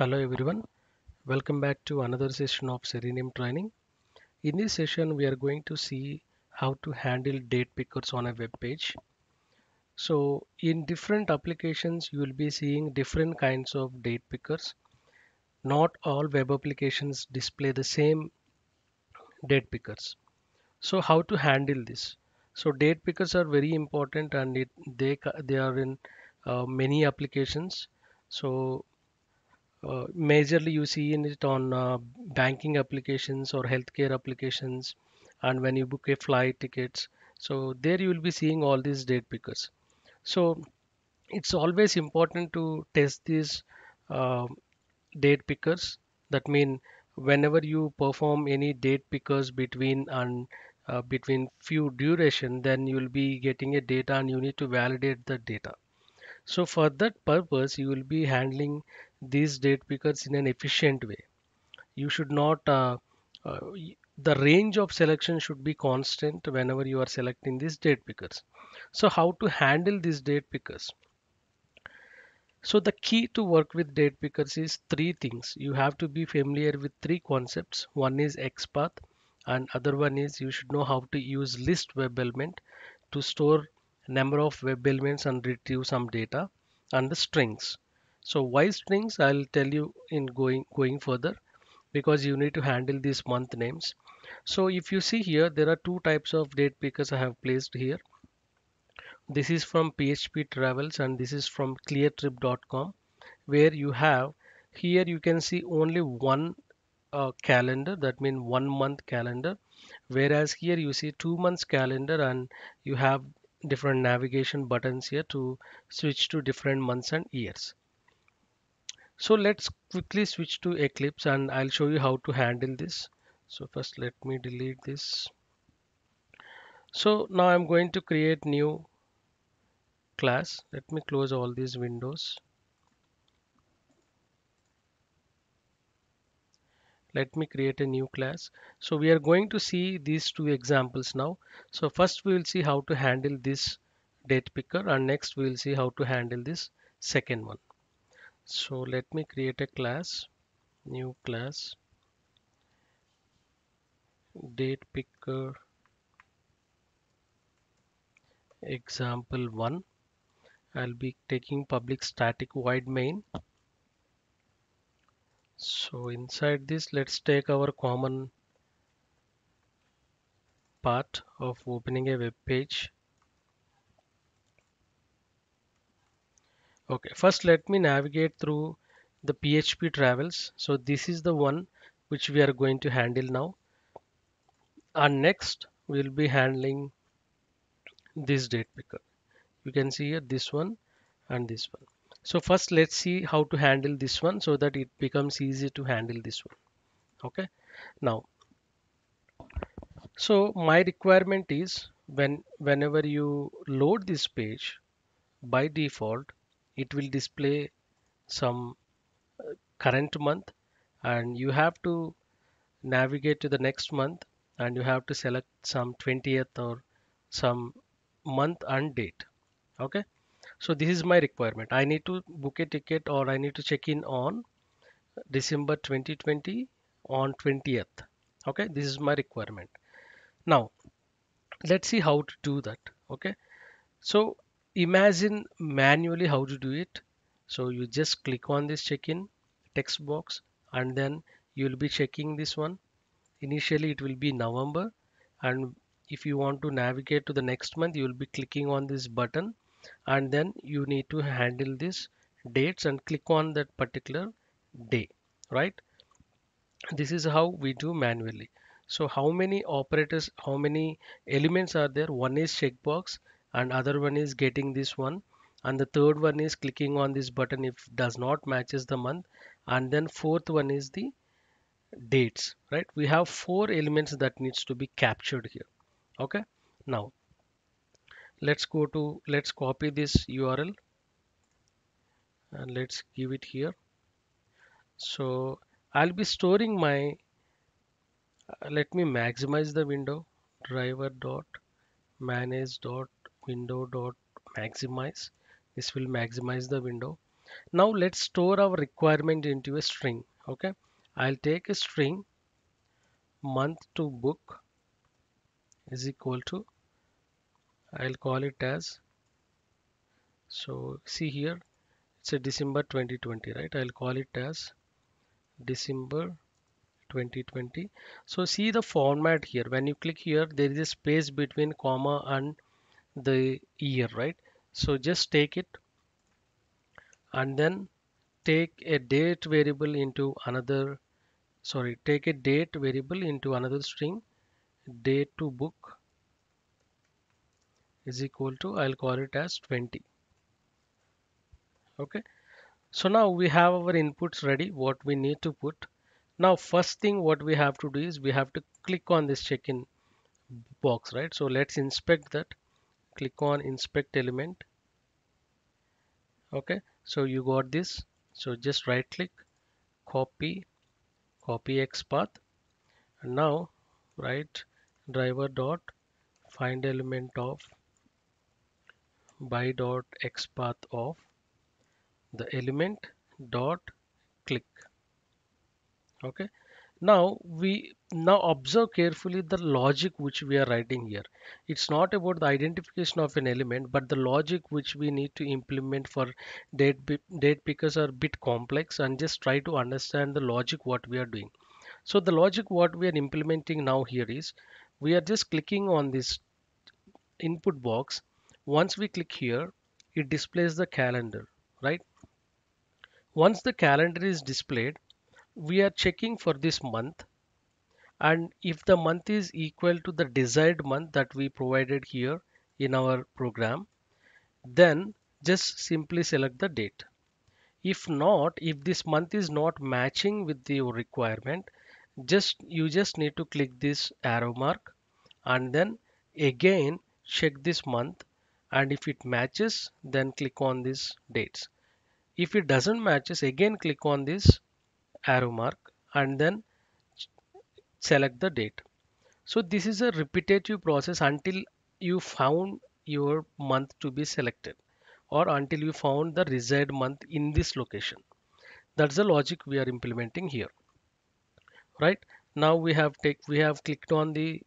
Hello everyone, welcome back to another session of Selenium training. In this session, we are going to see how to handle date pickers on a web page. So in different applications, you will be seeing different kinds of date pickers. Not all web applications display the same date pickers. So how to handle this? So date pickers are very important and they are in many applications. So majorly you see in it on banking applications or healthcare applications, and when you book a flight tickets, so there you will be seeing all these date pickers. So it's always important to test these uh, date pickers. That mean whenever you perform any date pickers between few duration, then you will be getting a data and you need to validate the data. So for that purpose, you will be handling these date pickers in an efficient way. You should not, the range of selection should be constant whenever you are selecting these date pickers. So how to handle these date pickers? So the key to work with date pickers is three things. You have to be familiar with three concepts. One is Xpath, and other one is you should know how to use list web element to store number of web elements and retrieve some data, and the strings. So why strings? I'll tell you in going further, because you need to handle these month names. So if you see here, there are two types of date pickers I have placed here. This is from PHP Travels and this is from cleartrip.com, where you have here you can see only one calendar, that means 1 month calendar, whereas here you see 2 months calendar and you have different navigation buttons here to switch to different months and years. So let's quickly switch to Eclipse and I'll show you how to handle this. So first let me delete this. So now I'm going to create new class. Let me close all these windows. Let me create a new class. So we are going to see these two examples now. So first we will see how to handle this date picker, and next we will see how to handle this second one. So let me create a class, new class, date picker example 1. I'll be taking public static void main. So inside this, let's take our common part of opening a web page. Okay, first let me navigate through the PHP travels. So this is the one which we are going to handle now. And next we'll be handling this date picker. You can see here this one and this one. So first let's see how to handle this one so that it becomes easy to handle this one. Okay. Now, so my requirement is whenever you load this page, by default, it will display some current month, and you have to navigate to the next month and you have to select some 20th or some month and date. Okay, so this is my requirement. I need to book a ticket or I need to check in on December 2020 on 20th. Okay, this is my requirement. Now let's see how to do that. Okay, so imagine manually how to do it. So you just click on this check-in text box and then you'll be checking this one. Initially it will be November, and if you want to navigate to the next month, you will be clicking on this button and then you need to handle this dates and click on that particular day, right? This is how we do manually. So how many operators, how many elements are there? One is checkbox and other one is getting this one, and the third one is clicking on this button if does not matches the month, and then fourth one is the dates, right? We have four elements that needs to be captured here. Okay, now let's copy this URL and let's give it here. So I'll be storing my let me maximize the window, driver dot manage dot window dot maximize. This will maximize the window. Now let's store our requirement into a string. Okay, I'll take a string month to book is equal to, I'll call it as, so see here, it's a December 2020, right? I'll call it as December 2020. So see the format here. When you click here, there is a space between comma and the year, right? So just take it and then take a date variable into another, sorry, take a date variable into another string, date to book is equal to, I'll call it as 20. Okay. So now we have our inputs ready, what we need to put. Now, first thing what we have to do is we have to click on this check-in box, right? So let's inspect that. Click on inspect element. Okay. So you got this. So just right click, copy, copy XPath. And now write driver dot find element of by dot XPath of the element dot click. Okay. Now observe carefully the logic which we are writing here. It's not about the identification of an element, but the logic which we need to implement for date pickers are a bit complex, and just try to understand the logic what we are doing. So the logic what we are implementing now here is we are just clicking on this input box. Once we click here, it displays the calendar, right? Once the calendar is displayed, we are checking for this month, and if the month is equal to the desired month that we provided here in our program, then just simply select the date. If not, if this month is not matching with the requirement, just need to click this arrow mark and then again check this month, and if it matches, then click on these dates. If it doesn't matches, again click on this arrow mark and then select the date. So this is a repetitive process until you found your month to be selected, or until you found the desired month in this location. That's the logic we are implementing here, right? Now we have clicked on the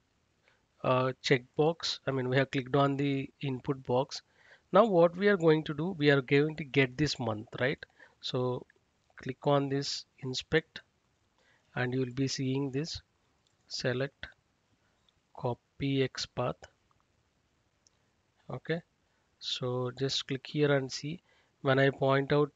checkbox. I mean, we have clicked on the input box. Now what we are going to do, we are going to get this month, right? So click on this inspect and you will be seeing this select copy XPath. Okay. So just click here and see. When I point out,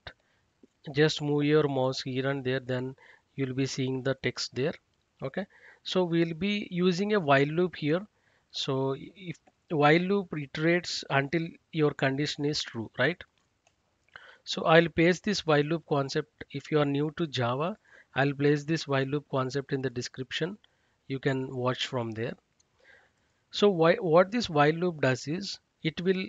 just move your mouse here and there, then you'll be seeing the text there. Okay. So we'll be using a while loop here. So if while loop iterates until your condition is true, right? So I'll paste this while loop concept. If you are new to Java, I'll place this while loop concept in the description. You can watch from there. So what this while loop does is it will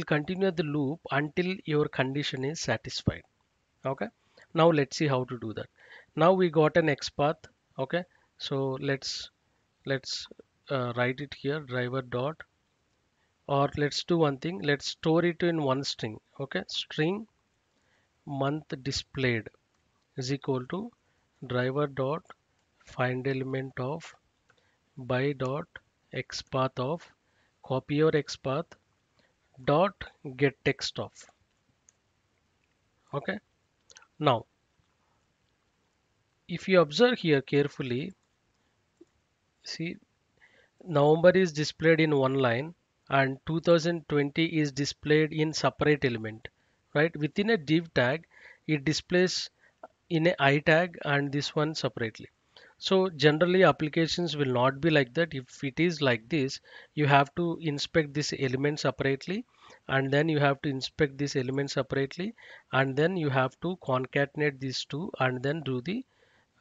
continue the loop until your condition is satisfied. Okay, now let's see how to do that. Now we got an XPath. Okay, so let's write it here, driver dot, or let's do one thing, let's store it in one string. Okay, string month displayed is equal to driver dot find element of by dot XPath of copy your XPath dot get text of. Okay, now if you observe here carefully, see November is displayed in one line and 2020 is displayed in separate element, right? Within a div tag, it displays in a I tag and this one separately. So generally applications will not be like that. If it is like this, you have to inspect this element separately, and then you have to inspect this element separately, and then you have to concatenate these two and then do the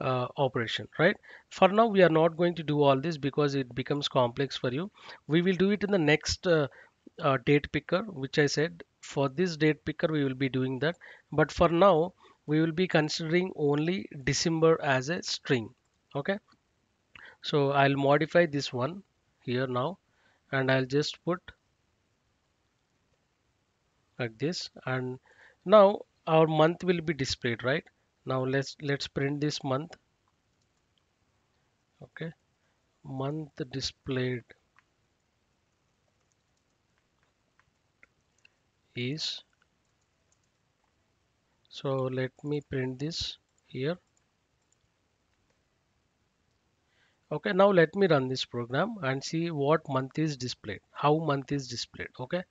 operation, right? For now we are not going to do all this because it becomes complex for you. We will do it in the next date picker, which I said for this date picker we will be doing that, but for now we will be considering only December as a string. Okay, so I'll modify this one here now, and I'll just put like this, and Now our month will be displayed, right? Now let's print this month. Okay, month displayed is, so let me print this here. Okay, now let me run this program and see what month is displayed, how month is displayed. Okay,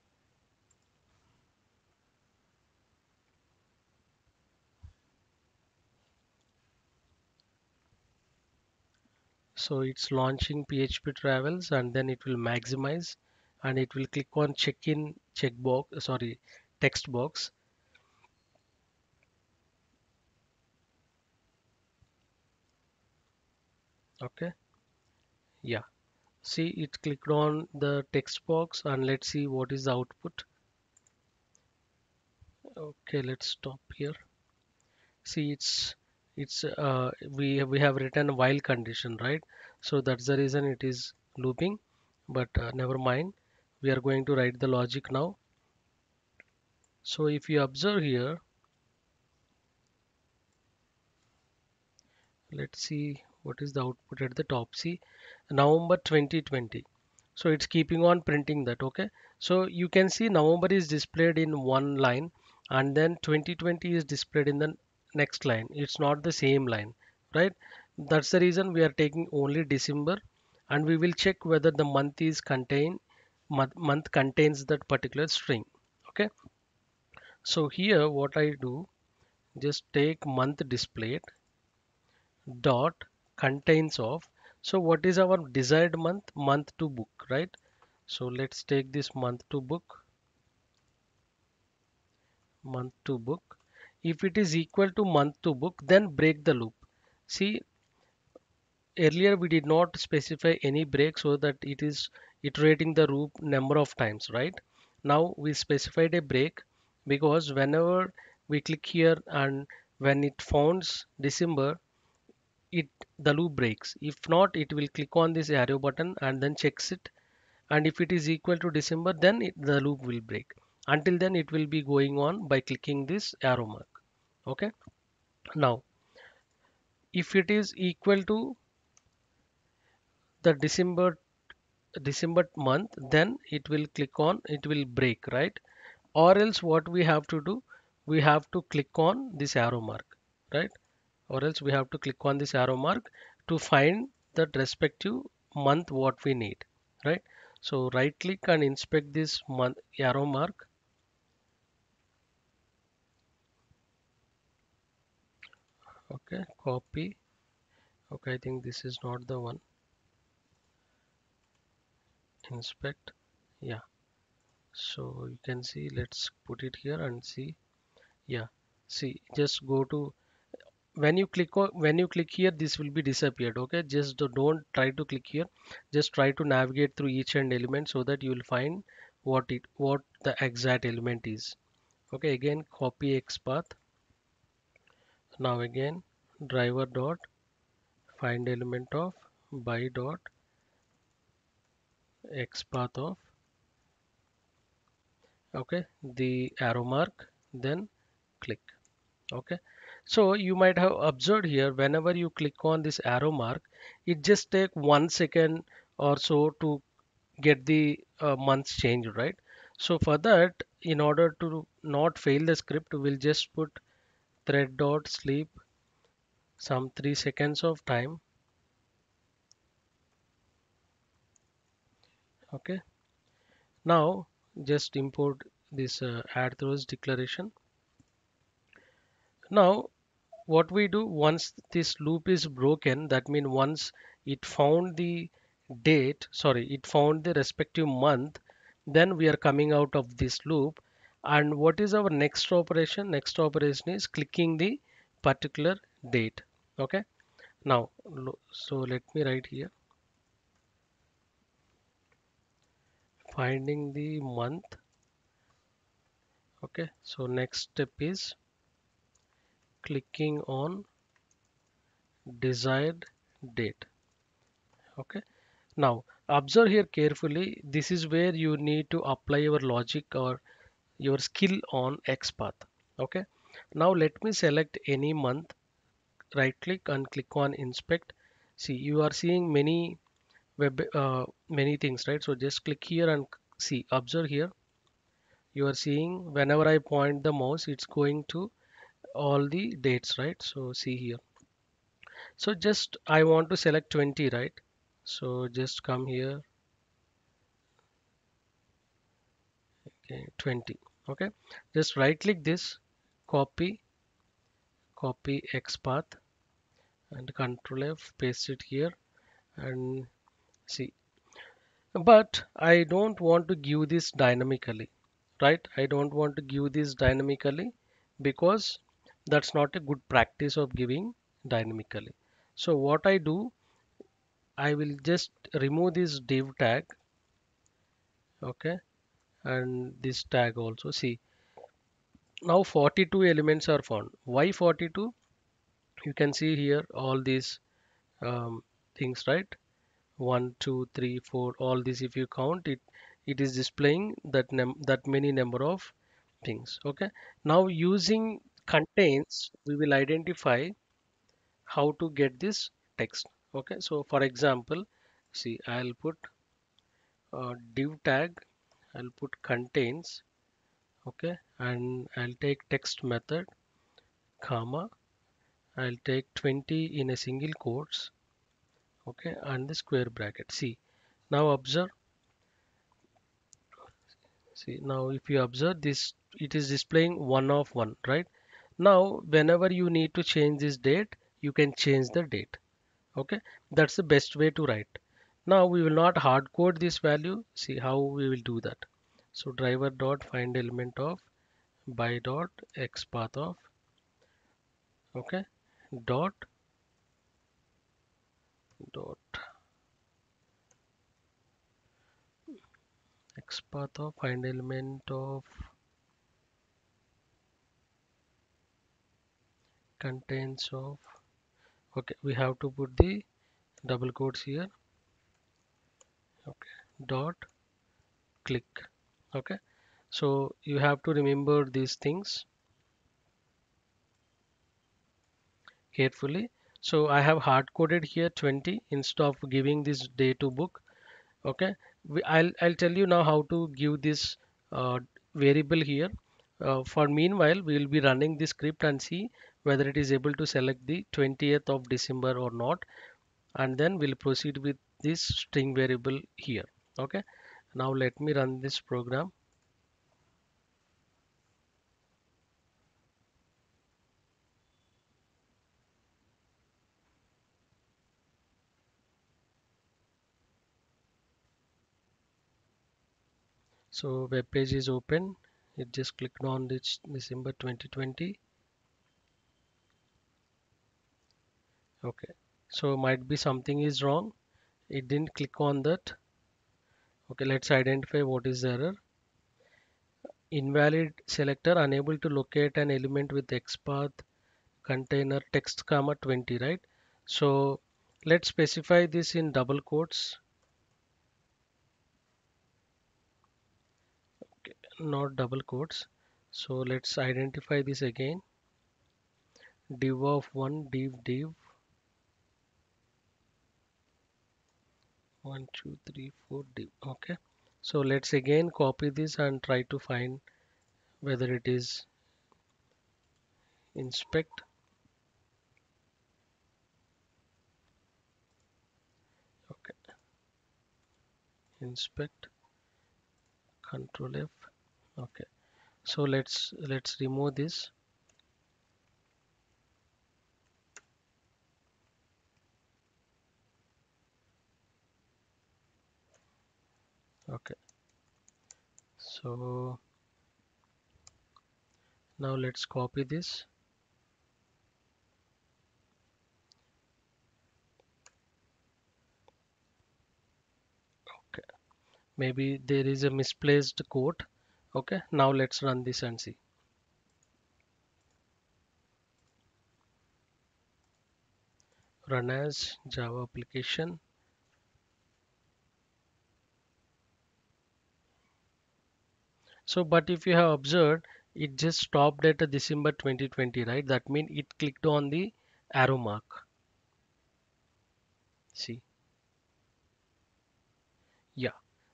so it's launching PHP travels and then it will maximize and it will click on check-in checkbox, sorry, text box. Okay, yeah. See, it clicked on the text box and let's see what is the output. Okay, let's stop here. See, we have written a while condition, right? So that's the reason it is looping, but never mind. We are going to write the logic now. So if you observe here, let's see what is the output at the top. See, November 2020. So it's keeping on printing that. Okay, so you can see November is displayed in one line and then 2020 is displayed in the next line. It's not the same line, right? That's the reason we are taking only December, and we will check whether the month contains that particular string. Okay, so here what I do, just take month displayed dot contains of. So what is our desired month? Month to book, right? So let's take this month to book. If it is equal to month to book, then break the loop. See, earlier we did not specify any break so that it is iterating the loop number of times, right? Now we specified a break because whenever we click here and when it founds December, it the loop breaks. If not, it will click on this arrow button and then checks it, and if it is equal to December, then the loop will break. Until then it will be going on by clicking this arrow mark. Okay, now if it is equal to the December month, then it will click on, it will break, right? Or else what we have to do, we have to click on this arrow mark, right? Or else we have to click on this arrow mark to find that respective month what we need, right? So right click and inspect this month arrow mark. Okay, copy. Okay, I think this is not the one. Inspect. Yeah. So you can see, let's put it here and see. Yeah. See, just go to, when you click here, this will be disappeared. Okay, just don't try to click here. Just try to navigate through each and element so that you will find what the exact element is. Okay, again copy XPath. Now again driver dot find element of by dot XPath of, okay, the arrow mark, then click. Okay, so you might have observed here, whenever you click on this arrow mark, it just take 1 second or so to get the months changed, right? So for that, in order to not fail the script, we'll just put thread dot sleep some 3 seconds of time. Okay, now just import this add throws declaration. Now what we do, once this loop is broken, that means once it found the it found the respective month, then we are coming out of this loop. And what is our next operation? Next operation is clicking the particular date. Okay, now so let me write here, finding the month. Okay, so next step is clicking on desired date. Okay, now observe here carefully. This is where you need to apply your logic or your skill on XPath. Okay, now let me select any month, right click and click on inspect. See, you are seeing many things, right? So just click here and see, observe here. You are seeing whenever I point the mouse, it's going to all the dates, right? So see here. So just I want to select 20, right? So just come here, okay, 20. Okay, just right click this, copy, copy XPath and Control F, paste it here and see. But I don't want to give this dynamically, right? I don't want to give this dynamically because that's not a good practice of giving dynamically. So what I do, I will just remove this div tag, okay, and this tag also. See, now 42 elements are found. Why 42? You can see here all these things, right? One, two, three, four, all these. If you count it, it is displaying that many number of things. Okay. Now using contains, we will identify how to get this text. Okay. So for example, see, I'll put div tag. I'll put contains. Okay, and I'll take text method, comma. I'll take 20 in a single quotes. Okay, and the square bracket. See, now observe. See, now if you observe this, it is displaying one of one, right? Now, whenever you need to change this date, you can change the date. Okay, that's the best way to write. Now we will not hard code this value. See how we will do that. So driver dot find element of by dot xpath of, okay, dot dot xpath of find element of contains of, okay, we have to put the double quotes here, okay, dot click. Okay, so you have to remember these things carefully. So I have hard coded here 20 instead of giving this day to book. Okay, I'll tell you now how to give this variable here. For meanwhile, we will be running the script and see whether it is able to select the 20th of December or not, and then we'll proceed with this string variable here. Okay, now let me run this program. So web page is open. It just clicked on this December 2020. Okay, so might be something is wrong. It didn't click on that. Okay, let's identify what is the error. Invalid selector, unable to locate an element with XPath container text comma 20, right? So let's specify this in double quotes, not double quotes. So let's identify this again. Div of one, div one, two, three, four, div. Okay. So let's again copy this and try to find whether it is inspect. Okay, inspect, Control F. Okay, so let's remove this. Okay, so now let's copy this. Okay, maybe there is a misplaced quote. Okay, now let's run this and see. Run as Java application. So, but if you have observed, It just stopped at December 2020, right? That means it clicked on the arrow mark. See, yeah,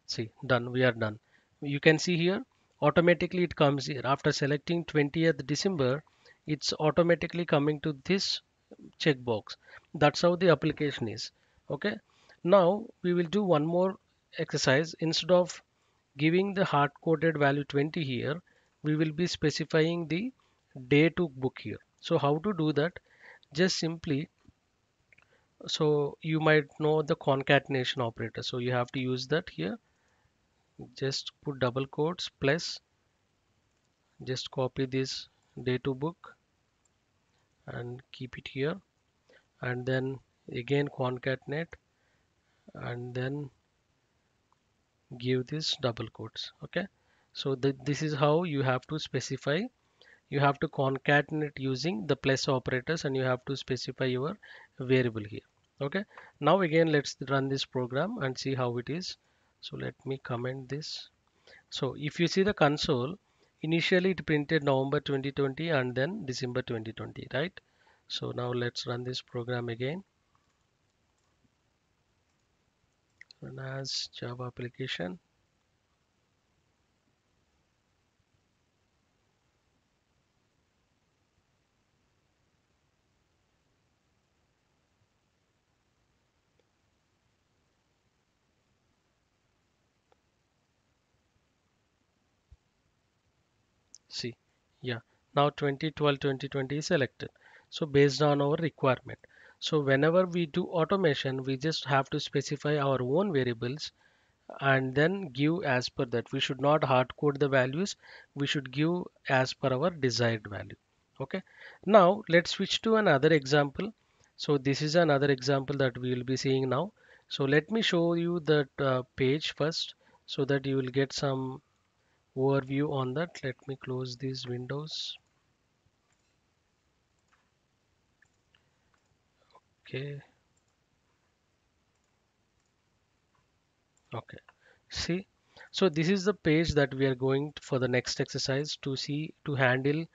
see, done. We are done. You can see here, automatically it comes here. After selecting 20th December, it's automatically coming to this checkbox. That's how the application is. Okay. Now we will do one more exercise. Instead of giving the hard coded value 20 here, we will be specifying the day to book here. So how to do that? Just simply, so you might know the concatenation operator. So you have to use that here. Just put double quotes plus, just copy this day to book and keep it here, and then again concatenate, and then give this double quotes. Okay, so this is how you have to specify. You have to concatenate using the plus operators, and you have to specify your variable here. Okay, now again let's run this program and see how it is. So let me comment this. So if you see the console, initially it printed November 2020 and then December 2020, right? So now let's run this program again. Run as Java application. See, yeah, now 2012 2020 is selected. So based on our requirement. So whenever we do automation, we just have to specify our own variables and then give as per that. We should not hard code the values. We should give as per our desired value. Okay. Now let's switch to another example. So this is another example that we will be seeing now. So let me show you that page first so that you will get some overview on that. Let me close these windows. Okay. Okay. See, so this is the page that we are going for the next exercise to see to handle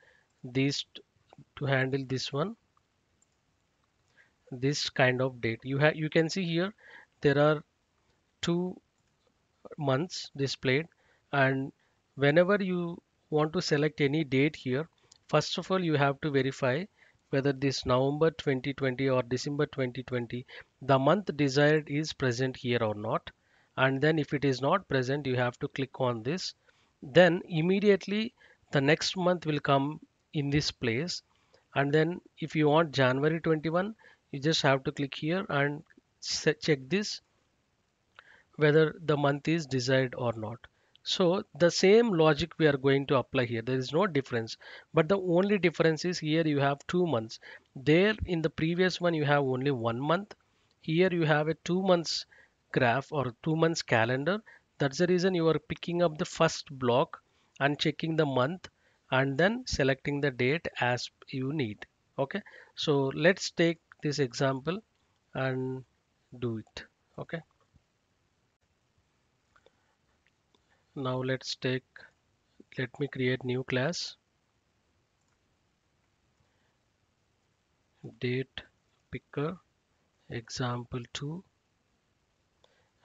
these to handle this one, this kind of date. You can see here there are 2 months displayed, and whenever you want to select any date here, first of all you have to verify whether this November 2020 or December 2020, the month desired is present here or not. And then if it is not present, you have to click on this. Then immediately the next month will come in this place. And then if you want January 21, you just have to click here and check this whether the month is desired or not. So the same logic we are going to apply here. There is no difference, but the only difference is here you have 2 months. There in the previous one you have only 1 month. Here you have a 2 months graph or 2 months calendar. That's the reason you are picking up the first block and checking the month and then selecting the date as you need. Okay, so let's take this example and do it. Okay. Now let me create new class, date picker example 2,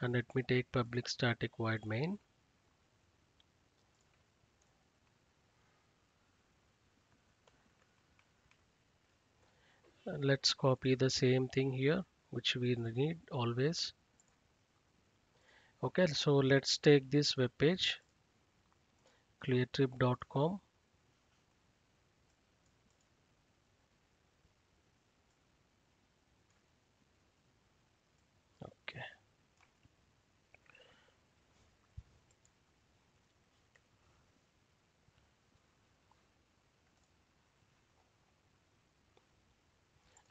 and let me take public static void main. And let's copy the same thing here, which we need always. Okay, so let's take this web page, cleartrip.com. Okay,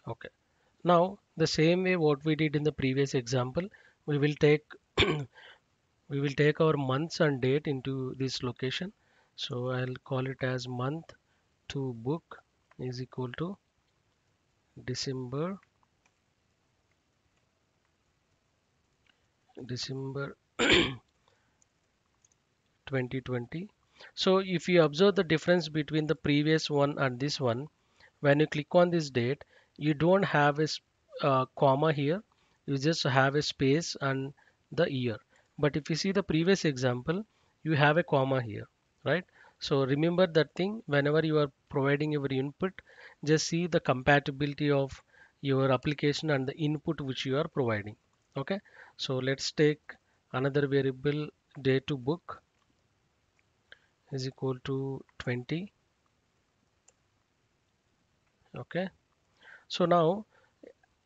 okay. Now the same way what we did in the previous example, we will take we will take our months and date into this location. So I'll call it as month to book is equal to December December 2020. So if you observe the difference between the previous one and this one, when you click on this date, you don't have a comma here, you just have a space and the year. But if you see the previous example, you have a comma here, right? So remember that thing whenever you are providing your input, just see the compatibility of your application and the input which you are providing. Okay, so let's take another variable, day to book is equal to 20. Okay, so now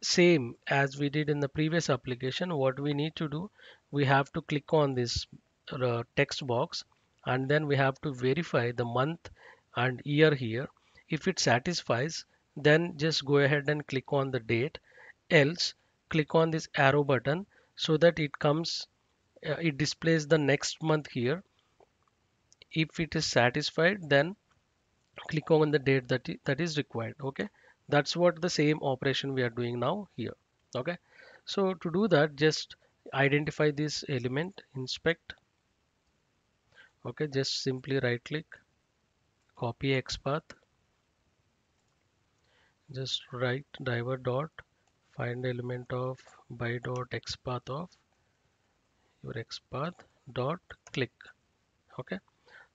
same as we did in the previous application, what we need to do, we have to click on this text box, and then we have to verify the month and year here. If it satisfies, then just go ahead and click on the date, else click on this arrow button so that it comes, it displays the next month here. If it is satisfied, then click on the date that is required. Okay, that's what the same operation we are doing now here. Okay, so to do that, just identify this element, inspect. Okay, just simply right click, copy XPath, just write driver dot find element of by dot XPath of your XPath dot click. Okay,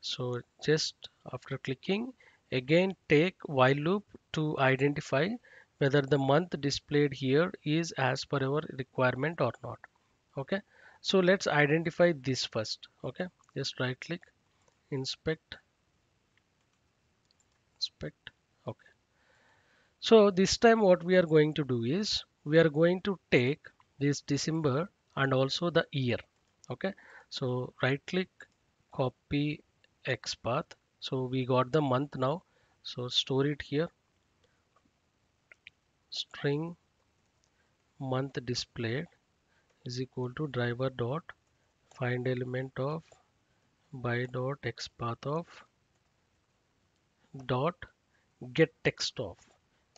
so just after clicking, again take while loop to identify whether the month displayed here is as per our requirement or not. Okay, so let's identify this first. Okay, just right click, inspect, inspect. Okay, so this time what we are going to do is we are going to take this December and also the year. Okay, so right click, copy XPath. So we got the month now. So store it here. String month displayed is equal to driver dot find element of by dot XPath of dot get text of,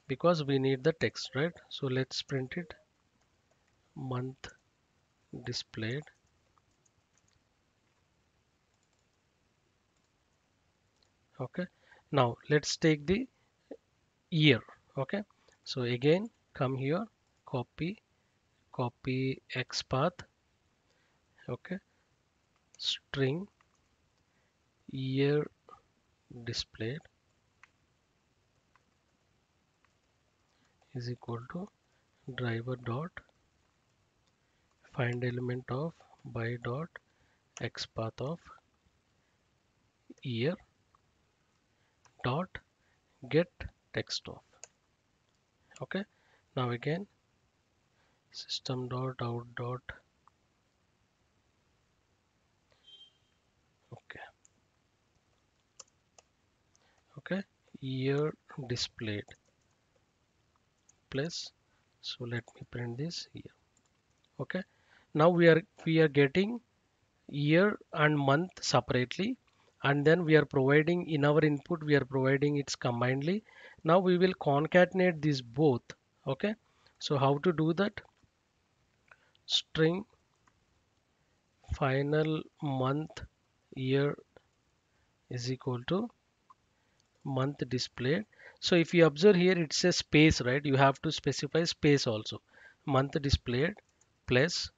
because we need the text, right? So let's print it, month displayed. Okay, now let's take the year. Okay, so again come here, copy XPath. Okay, string year displayed is equal to driver dot find element of by dot XPath of year dot get text of. Okay, now again system dot out dot. Okay, okay, year displayed plus, so let me print this here. Okay, now we are getting year and month separately, and then we are providing in our input, we are providing it's combinedly. Now we will concatenate these both. Okay, so how to do that? String final month year is equal to month displayed. So if you observe here, it says space, right? You have to specify space also. Month displayed plus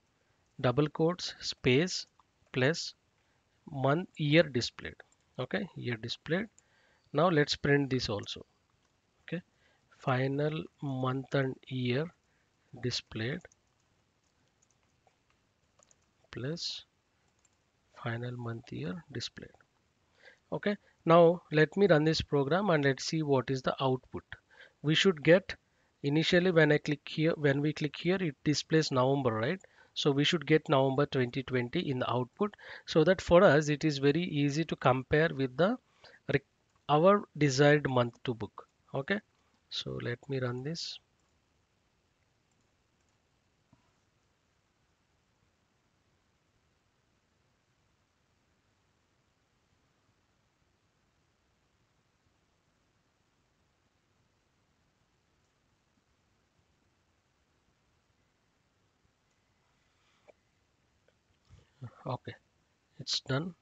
double quotes space plus month year displayed. Okay, year displayed. Now let's print this also. Okay, final month and year displayed plus final month year displayed. Okay, now let me run this program and let's see what is the output. We should get, initially when I click here, when we click here, it displays November, right? So we should get November 2020 in the output, so that for us it is very easy to compare with the our desired month to book. Okay, so let me run this. Okay, it's done.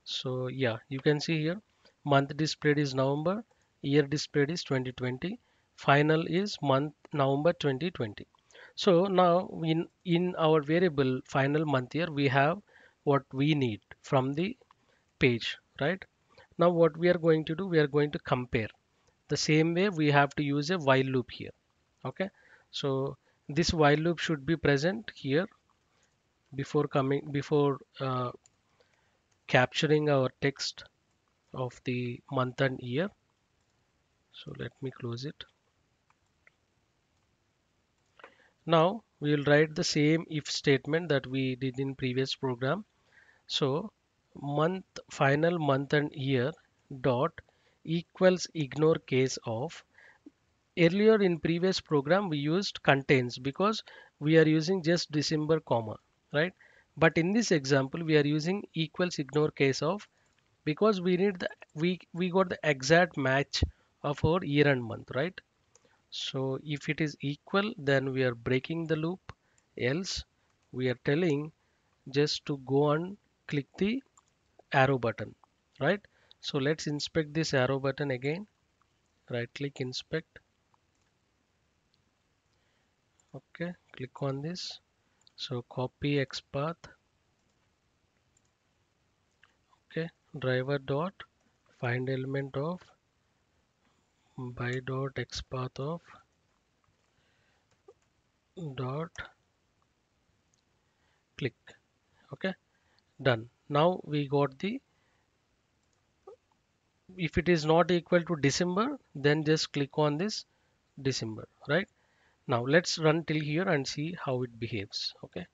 So yeah, you can see here month displayed is November, year displayed is 2020, final is month November 2020. So now in our variable final month year we have what we need from the page, right? Now what we are going to do, we are going to compare. The same way we have to use a while loop here. Okay, so this while loop should be present here before capturing our text of the month and year. So let me close it. Now we will write the same if statement that we did in previous program. So month, final month and year dot equals ignore case of. Earlier in previous program we used contains because we are using just December comma, right? But in this example we are using equals ignore case of because we need the we got the exact match of our year and month, right? So if it is equal, then we are breaking the loop. Else, we are telling just to go and click the arrow button, right? So let's inspect this arrow button again. Right click, inspect. Okay, click on this. So copy Xpath. Okay, driver dot find element of by dot Xpath of dot click. Okay, done. Now we got the, if it is not equal to December, then just click on this December, right? Now let's run till here and see how it behaves. Okay,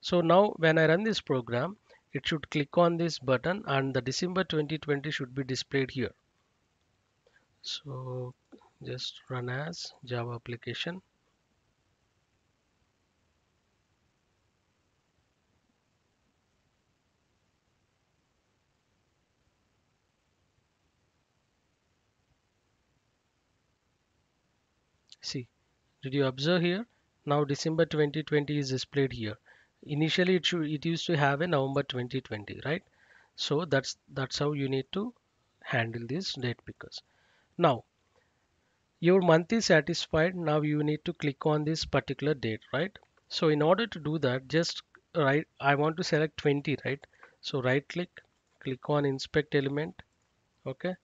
so now when I run this program, it should click on this button and the December 2020 should be displayed here. So just run as Java application. See, did you observe here? Now December 2020 is displayed here. Initially it used to have a November 2020, right? So that's how you need to handle this date pickers. Now your month is satisfied. Now you need to click on this particular date, right? So in order to do that, just right, I want to select 20, right? So right click on inspect element. Okay,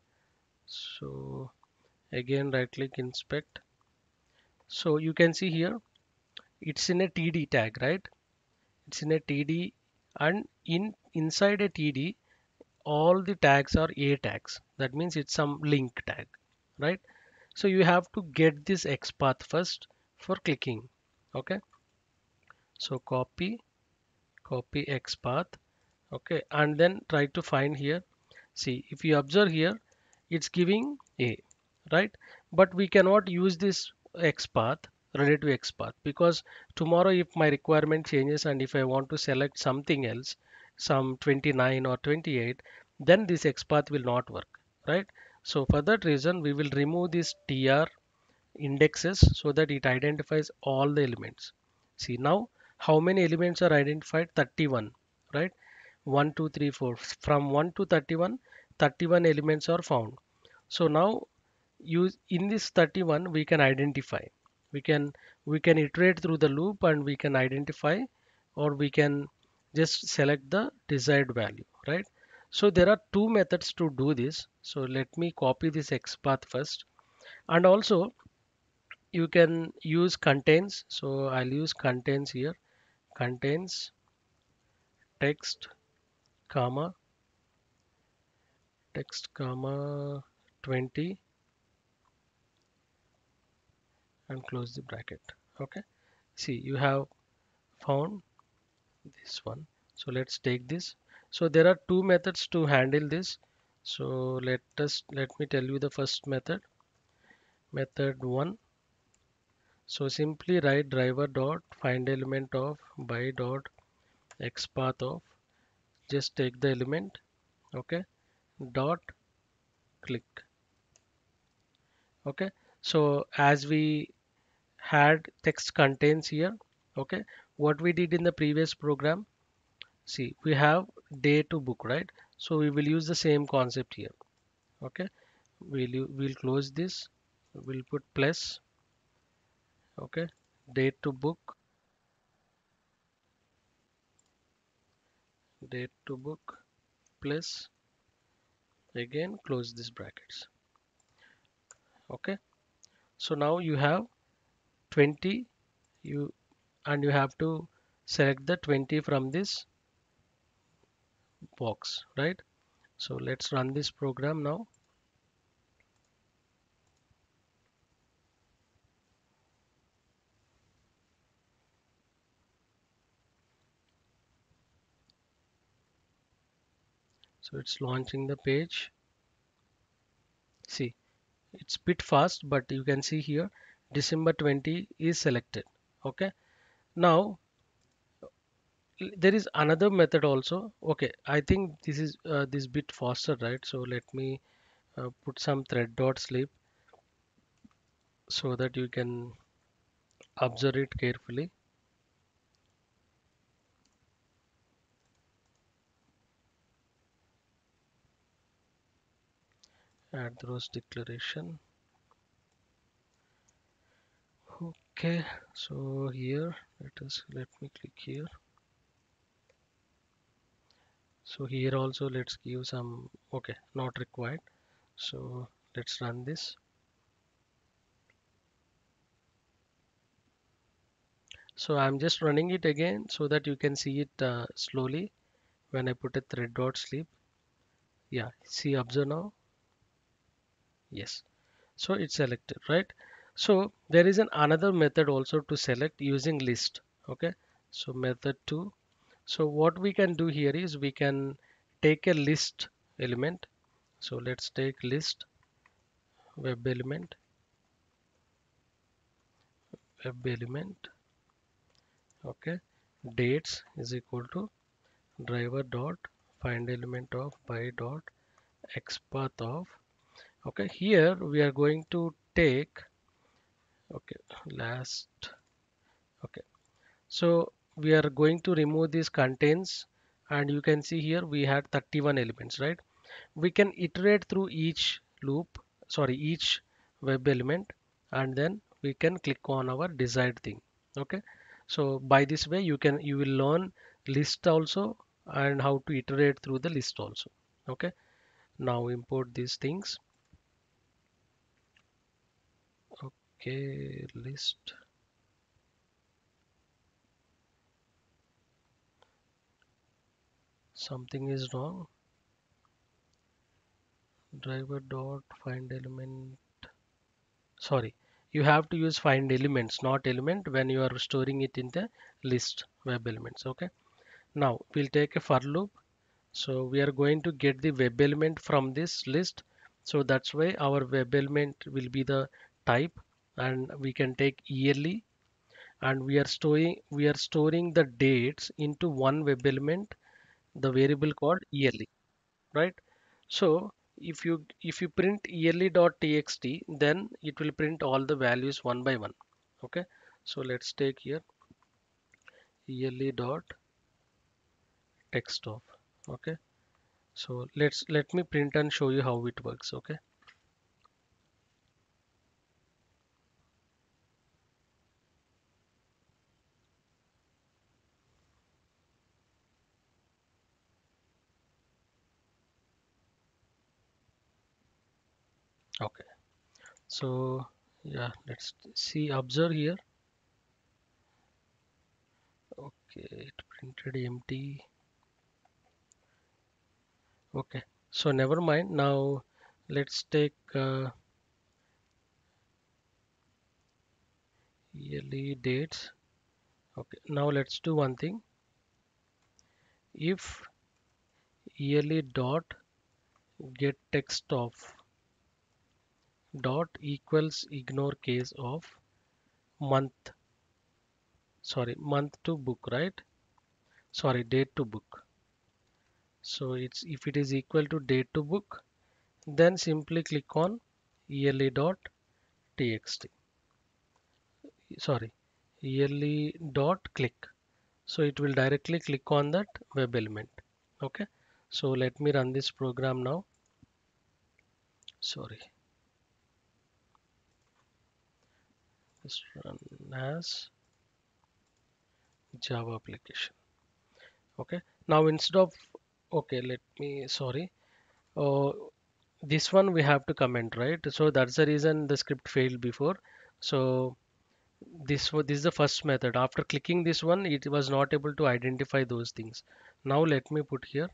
so again right click, inspect. So you can see here it's in a TD tag, right? It's in a TD, and inside a TD all the tags are A tags. That means it's some link tag, right? So you have to get this XPath first for clicking. Okay, so copy XPath. Okay, and then try to find here. See, if you observe here, it's giving A, right? But we cannot use this XPath relative XPath because tomorrow if my requirement changes and if I want to select something else, some 29 or 28, then this XPath will not work, right? So for that reason, we will remove this tr indexes so that it identifies all the elements. See now how many elements are identified? 31, right? 1, 2, 3, 4. From 1 to 31, 31 elements are found. So now use in this 31 we can identify. We can we can iterate through the loop and we can identify, or we can just select the desired value, right? So there are two methods to do this. So let me copy this XPath first. And also you can use contains. So I'll use contains here. Contains text comma text comma 20 and close the bracket. Okay, see you have found this one. So let's take this. So there are two methods to handle this. So let me tell you the first method. Method one. So simply write driver dot find element of by dot xpath of, just take the element. Okay, dot click. Okay, so as we had text contains here. Okay, what we did in the previous program, see we have day to book, right? So we will use the same concept here. Okay, we'll close this. We'll put plus. Okay, date to book, date to book plus, again close these brackets. Okay, so now you have 20, you and you have to select the 20 from this box, right? So let's run this program now. So it's launching the page. See, it's bit fast, but you can see here December 20 is selected. Okay, now there is another method also. Okay, I think this is this bit faster, right? So let me put some thread dot sleep so that you can observe it carefully. Add throws declaration. Okay, so here let me click here. So here also let's give some, okay, not required. So let's run this. So I'm just running it again so that you can see it slowly when I put a thread dot sleep. Yeah, see, observe now. Yes. So it's selected, right? So there is another method also to select using list. Okay. So method 2. So what we can do here is we can take a list element. So let's take list web element, web element. Okay. Dates is equal to driver dot find element of by dot xpath of. Okay. Here we are going to take, okay, last. Okay. So we are going to remove these contents, and you can see here we had 31 elements, right? We can iterate through each loop, sorry, each web element, and then we can click on our desired thing. Okay. So by this way you will learn list also and how to iterate through the list also. Okay. Now import these things. Okay, list. Something is wrong. Driver dot find element. Sorry, you have to use find elements, not element, when you are storing it in the list web elements. Okay, now we'll take a for loop. So we are going to get the web element from this list, so that's why our web element will be the type, and we can take yearly, and we are storing the dates into one web element, the variable called yearly, right? So if you print yearly.txt, then it will print all the values one by one. Okay. So let's take here yearly dot text of. Okay. So let me print and show you how it works. Okay. Okay. So yeah, let's see, observe here. Okay, it printed empty. Okay. So never mind. Now let's take yearly dates. Okay. Now let's do one thing. If yearly dot get text of dot equals ignore case of month, sorry, month to book, right? Sorry, date to book. So it's, if it is equal to date to book, then simply click on yearly dot txt, sorry, yearly dot click. So it will directly click on that web element. Okay. So let me run this program now. Sorry, this run as Java application. Okay. Now instead of, okay, let me, sorry. Uh, this one we have to comment, right? So that's the reason the script failed before. So this is the first method. After clicking this one, it was not able to identify those things. Now let me put here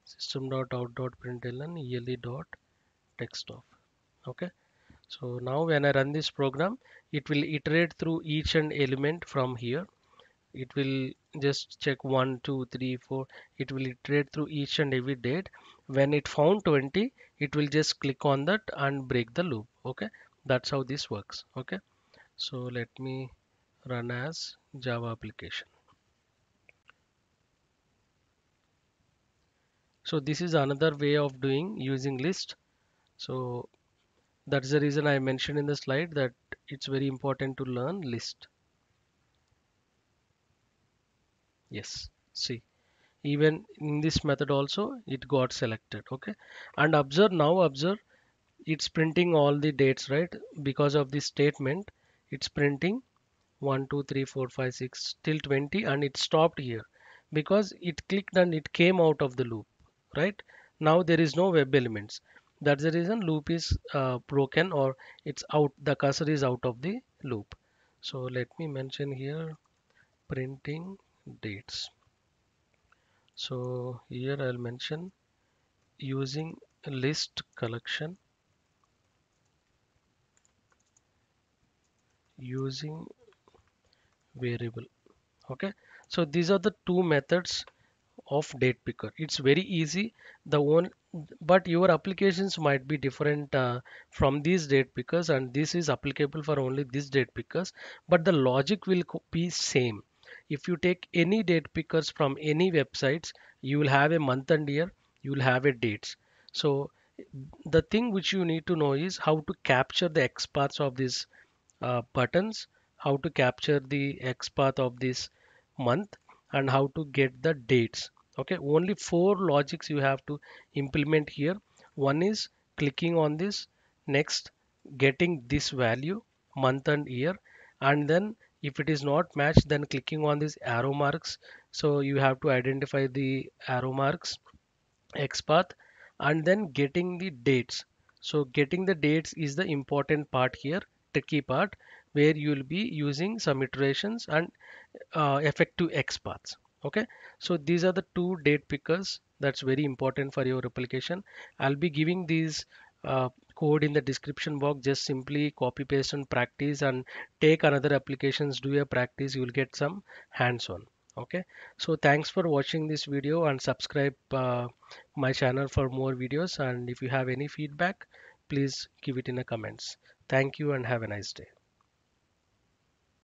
system.out.println ele dot text of. Okay. So now when I run this program, it will iterate through each and element from here. It will just check 1 2 3 4. It will iterate through each and every date. When it found 20, it will just click on that and break the loop. Okay, that's how this works. Okay, so let me run as Java application. So this is another way of doing using list. So that's the reason I mentioned in the slide that it's very important to learn list. Yes, see, even in this method also it got selected. Okay, and observe, it's printing all the dates, right? Because of this statement, it's printing 1 2 3 4 5 6 till 20, and it stopped here because it clicked and it came out of the loop, right? Now there is no web elements. That's the reason loop is broken, or it's out, the cursor is out of the loop. So let me mention here printing dates. So here I'll mention using list collection, using variable. Okay, so these are the two methods of date picker. It's very easy. The one, but your applications might be different from these date pickers, and this is applicable for only this date pickers, but the logic will be same. If you take any date pickers from any websites, you will have a month and year, you will have a dates. So the thing which you need to know is how to capture the XPaths of these buttons, how to capture the XPath of this month, and how to get the dates. Okay, only four logics you have to implement here. One is clicking on this, next getting this value, month and year, and then if it is not matched, then clicking on these arrow marks. So you have to identify the arrow marks, XPath, and then getting the dates. So getting the dates is the important part here, tricky part, where you will be using some iterations and effective XPaths. Okay, so these are the two date pickers that's very important for your application. I'll be giving these code in the description box. Just simply copy paste and practice, and take another applications, do a practice, you will get some hands-on. Okay, so thanks for watching this video, and subscribe my channel for more videos, and if you have any feedback, please give it in the comments. Thank you and have a nice day.